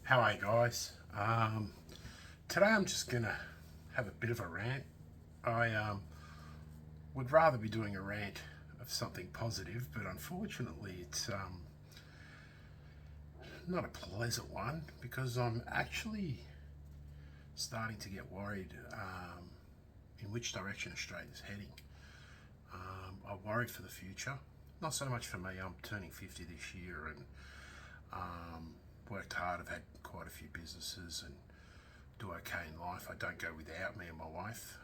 How are you guys? Today I'm just gonna have a bit of a rant. I would rather be doing a rant of something positive, but unfortunately it's not a pleasant one because I'm actually starting to get worried in which direction Australia's heading. I'm worried for the future. Not so much for me. I'm turning 50 this year and worked hard. I've had quite a few businesses and do okay in life. I don't go without me and my wife.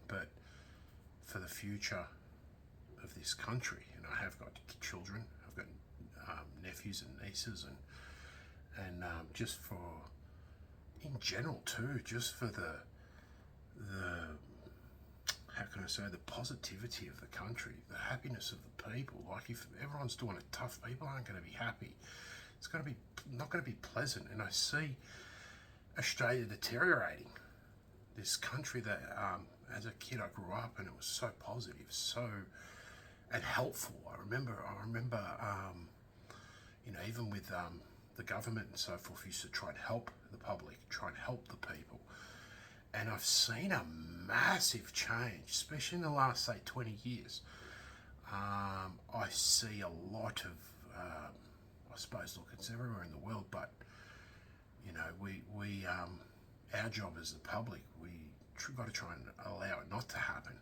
But for the future of this country, and I have got children, I've got nephews and nieces, and just for in general too, just for the how can I say, the positivity of the country, the happiness of the people. Like if everyone's doing it tough, people aren't going to be happy. It's going to be not going to be pleasant. And I see Australia deteriorating. This country that, as a kid, I grew up and it was so positive, so and helpful. I remember, even with the government and so forth, used to try and help the public, try and help the people. And I've seen a massive change, especially in the last, say, 20 years. I see a lot of, I suppose, look, it's everywhere in the world, but we our job as the public, we got to try and allow it not to happen.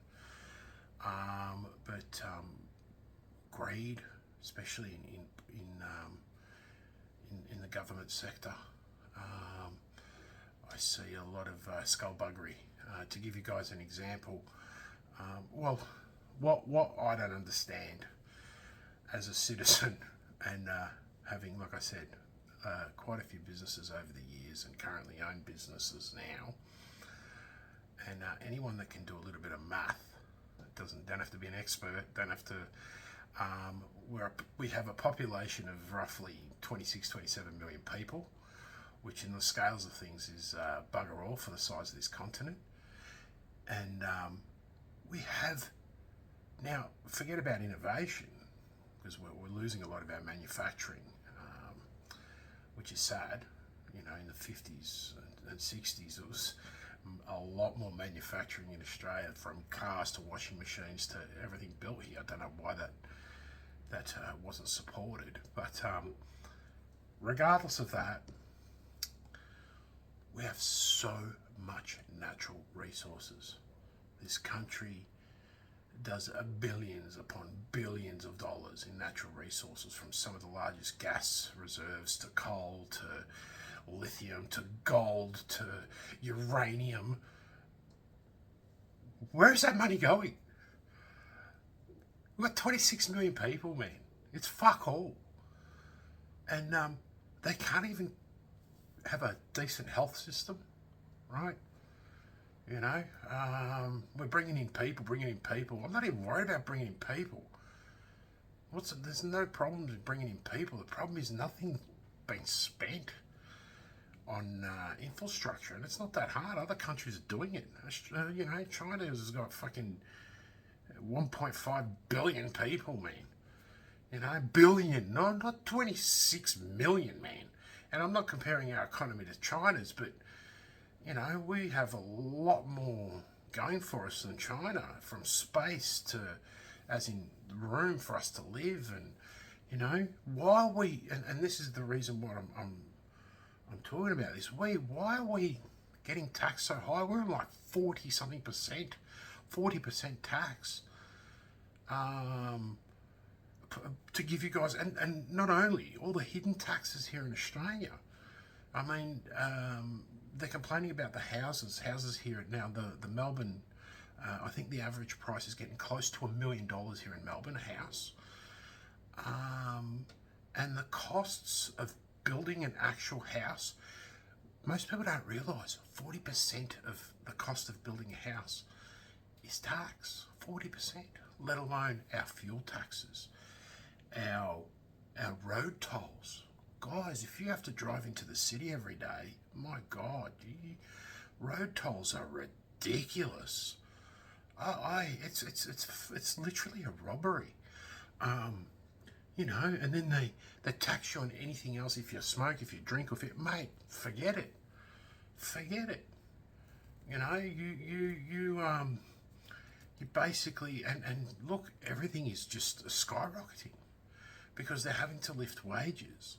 But greed, especially in the government sector, I see a lot of skullduggery. To give you guys an example, what I don't understand as a citizen and having, like I said, quite a few businesses over the years and currently own businesses now, and anyone that can do a little bit of math, don't have to be an expert, don't have to. We have a population of roughly 26, 27 million people, which in the scales of things is bugger all for the size of this continent. And we have now, forget about innovation, because we're losing a lot of our manufacturing, which is sad. In the 50s and 60s, it was a lot more manufacturing in Australia, from cars to washing machines to everything built here. I don't know why that wasn't supported, but regardless of that, we have so much natural resources. This country does billions upon billions of dollars in natural resources, from some of the largest gas reserves to coal to lithium to gold to uranium. Where's that money going? We've got 26 million people, man. It's fuck all. And they can't even have a decent health system, right? We're bringing in people. I'm not even worried about bringing in people. There's no problem with bringing in people. The problem is nothing being spent on infrastructure, and it's not that hard. Other countries are doing it. China has got fucking 1.5 billion people, man. Billion, no, not 26 million, man. And I'm not comparing our economy to China's, but we have a lot more going for us than China, from space to, as in room for us to live. And why are we? And this is the reason why I'm talking about this. Why are we getting taxed so high? We're like 40 something percent, 40% tax. To give you guys, and not only all the hidden taxes here in Australia. I mean, they're complaining about the houses here now. The Melbourne, I think the average price is getting close to $1 million here in Melbourne, a house. And the costs of building an actual house, most people don't realise 40% of the cost of building a house is tax. 40%, let alone our fuel taxes, our road tolls. Guys, if you have to drive into the city every day, my God, road tolls are ridiculous. It's literally a robbery. you know, and then they tax you on anything else if you smoke, if you drink, or if you, mate, forget it. Forget it. You know, you basically, and look, everything is just skyrocketing because they're having to lift wages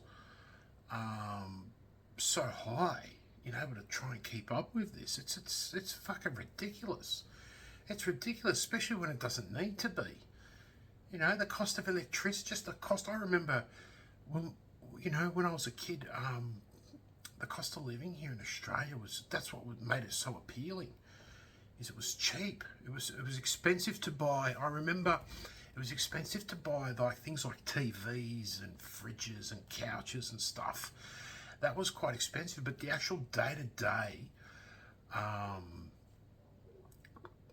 so high, you know, to try and keep up with this. It's fucking ridiculous. It's ridiculous, especially when it doesn't need to be. You know, the cost of electricity, just the cost. I remember when, you know, when I was a kid, the cost of living here in Australia that's what made it so appealing. Is it was cheap. It was expensive to buy. I remember it was expensive to buy like things like TVs and fridges and couches and stuff. That was quite expensive, but the actual day-to-day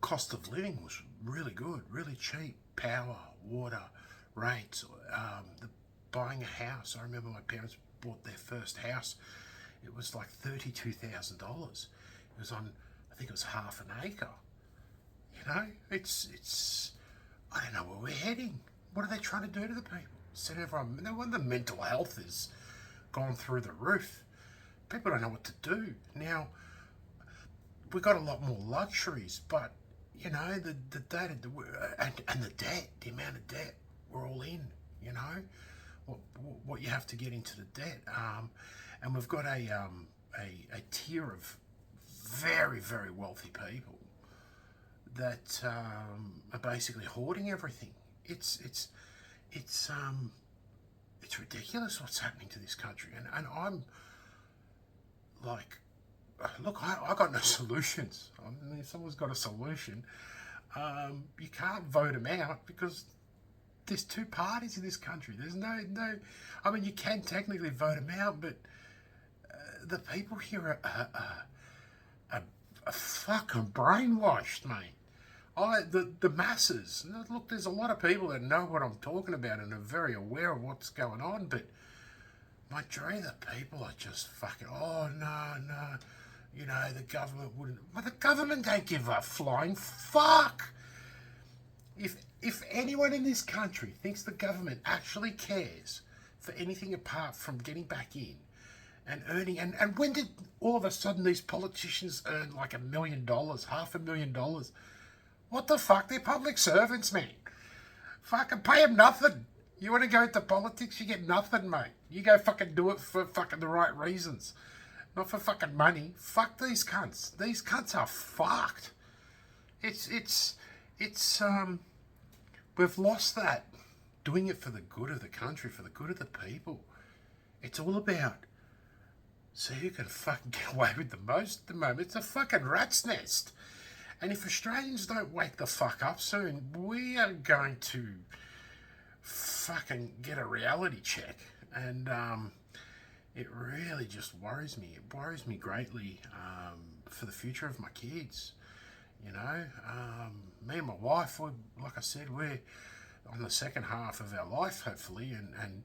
cost of living was really good, really cheap. Power, water, rates, buying a house. I remember my parents bought their first house. It was like $32,000. It was on, I think it was half an acre. You know, it's. I don't know where we're heading. What are they trying to do to the people? Send everyone. No wonder mental health has gone through the roof. People don't know what to do now. We've got a lot more luxuries, but you know the data and the debt, the amount of debt we're all in. You know what you have to get into the debt, and we've got a tier of very, very wealthy people that are basically hoarding everything. It's ridiculous what's happening to this country, and I'm like, look, I got no solutions. I mean, if someone's got a solution, you can't vote them out because there's two parties in this country. There's no. I mean, you can technically vote them out, but the people here are fucking brainwashed, mate. The masses. Look, there's a lot of people that know what I'm talking about and are very aware of what's going on, but majority of the people are just fucking, oh, no, you know, the government wouldn't. Well, the government don't give a flying fuck. If anyone in this country thinks the government actually cares for anything apart from getting back in and earning, and when did all of a sudden these politicians earn like $1 million, $500,000? What the fuck? They're public servants, man. Fucking pay them nothing. You want to go into politics, you get nothing, mate. You go fucking do it for fucking the right reasons. Not for fucking money. Fuck these cunts. These cunts are fucked. It's we've lost that. Doing it for the good of the country, for the good of the people. It's all about so who can fucking get away with the most at the moment. It's a fucking rat's nest. And if Australians don't wake the fuck up soon, we are going to fucking get a reality check. And it really just worries me. It worries me greatly for the future of my kids. You know, me and my wife, like I said, we're on the second half of our life, hopefully. And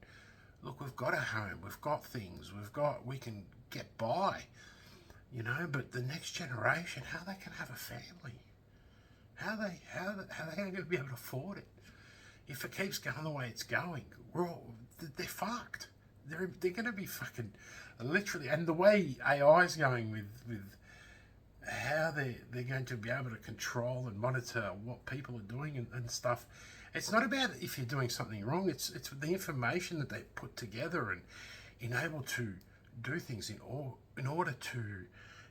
look, we've got a home, we've got things, we can get by. You know, but the next generation, how they can have a family? How they going to be able to afford it? If it keeps going the way it's going, they're fucked. They're going to be fucking literally. And the way AI is going with how they're going to be able to control and monitor what people are doing and stuff. It's not about if you're doing something wrong. It's the information that they put together and enable to do things in order to,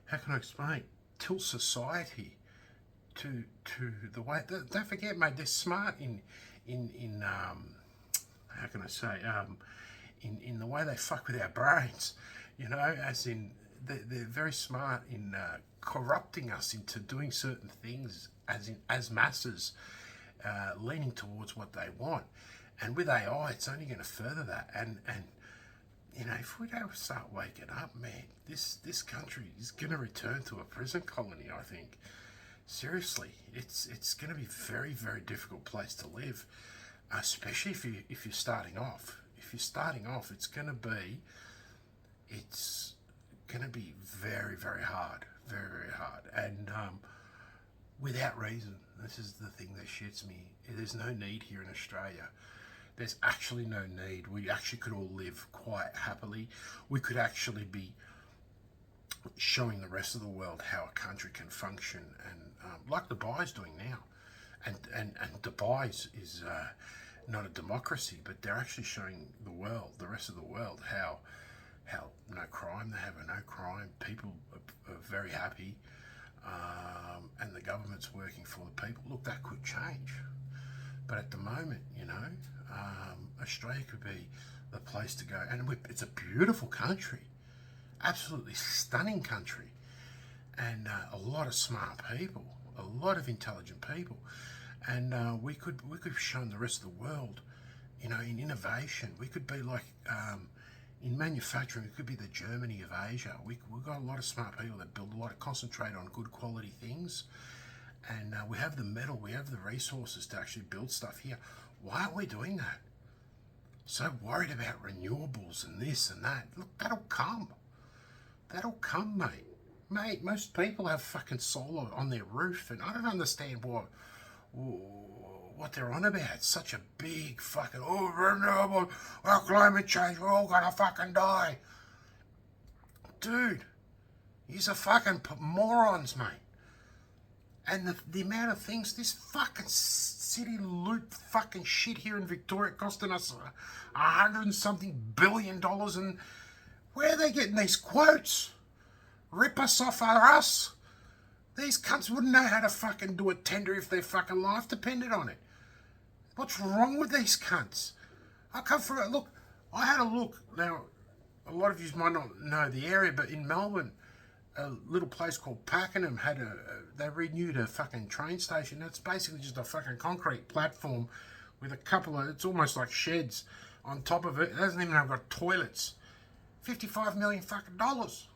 how can I explain, tilt society to the way. Don't forget, mate, they're smart in how can I say, in the way they fuck with our brains, you know, as in they're very smart in corrupting us into doing certain things as masses, leaning towards what they want. And with AI, it's only going to further that. And you know, if we don't start waking up, man, this country is going to return to a prison colony, I think. Seriously, it's going to be a very, very difficult place to live, especially if you're starting off. If you're starting off, it's going to be very, very hard, very, very hard, and without reason. This is the thing that shits me. There's no need here in Australia. There's actually no need. We actually could all live quite happily. We could actually be showing the rest of the world how a country can function, and like Dubai's doing now. And Dubai is not a democracy, but they're actually showing the world, the rest of the world, how no crime, they have a no crime, people are very happy, and the government's working for the people. Look, that could change, but at the moment, Australia could be the place to go, and it's a beautiful country, absolutely stunning country, and a lot of smart people, a lot of intelligent people, and we could have shown the rest of the world, in innovation. We could be like, in manufacturing, we could be the Germany of Asia. We've got a lot of smart people that build a lot of, concentrate on good quality things, and we have the metal, we have the resources to actually build stuff here. Why aren't we doing that? So worried about renewables and this and that. Look, that'll come. That'll come, mate. Mate, most people have fucking solar on their roof, and I don't understand what they're on about. It's such a big fucking, renewable, climate change, we're all gonna fucking die. Dude, you're fucking morons, mate. And the amount of things, this fucking city loot fucking shit here in Victoria costing us $100 and something billion, and where are they getting these quotes? Rip us off us. These cunts wouldn't know how to fucking do a tender if their fucking life depended on it. What's wrong with these cunts? I come from it. Look, I had a look. Now, a lot of you might not know the area, but in Melbourne, a little place called Pakenham they renewed a fucking train station. It's basically just a fucking concrete platform with a couple of, it's almost like sheds on top of it. It doesn't even have got toilets. $55 million fucking dollars.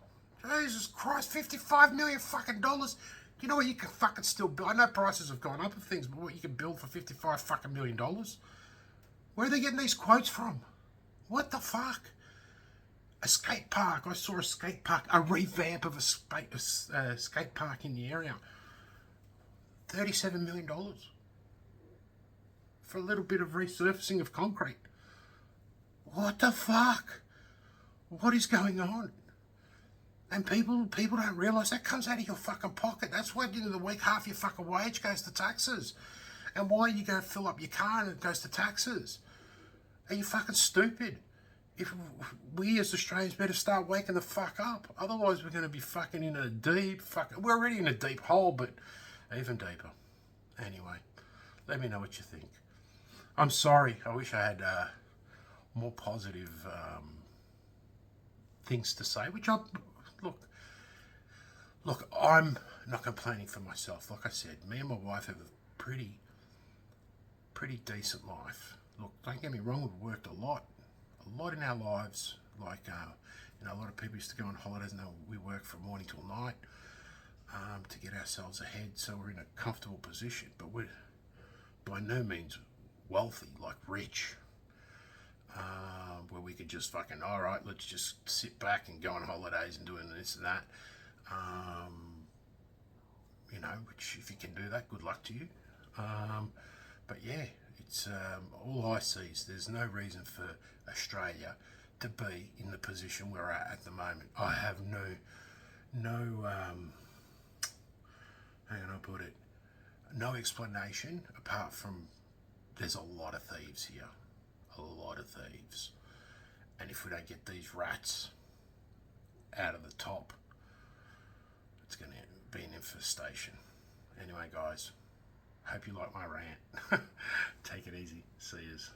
Jesus Christ, $55 million fucking dollars. You know what you can fucking still build? I know prices have gone up of things, but what you can build for $55 fucking million dollars? Where are they getting these quotes from? What the fuck? A skate park. I saw a skate park, a revamp of a skate park in the area. $37 million for a little bit of resurfacing of concrete. What the fuck? What is going on? And people don't realise that comes out of your fucking pocket. That's why at the end of the week half your fucking wage goes to taxes. And why you go fill up your car and it goes to taxes? Are you fucking stupid? If we as Australians better start waking the fuck up. Otherwise we're going to be fucking in a deep fucking... We're already in a deep hole, but even deeper. Anyway, let me know what you think. I'm sorry. I wish I had more positive things to say, which Look, I'm not complaining for myself. Like I said, me and my wife have a pretty decent life. Look, don't get me wrong, we've worked a lot in our lives. Like, a lot of people used to go on holidays and we work from morning till night to get ourselves ahead. So we're in a comfortable position, but we're by no means wealthy, like rich, where we could just fucking, all right, let's just sit back and go on holidays and doing this and that. Which if you can do that, good luck to you. But yeah, it's all I see is there's no reason for Australia to be in the position we're at the moment. I have no explanation apart from there's a lot of thieves here, and if we don't get these rats out of the top, it's going to be an infestation. Anyway, guys, hope you like my rant. Take it easy. See yous.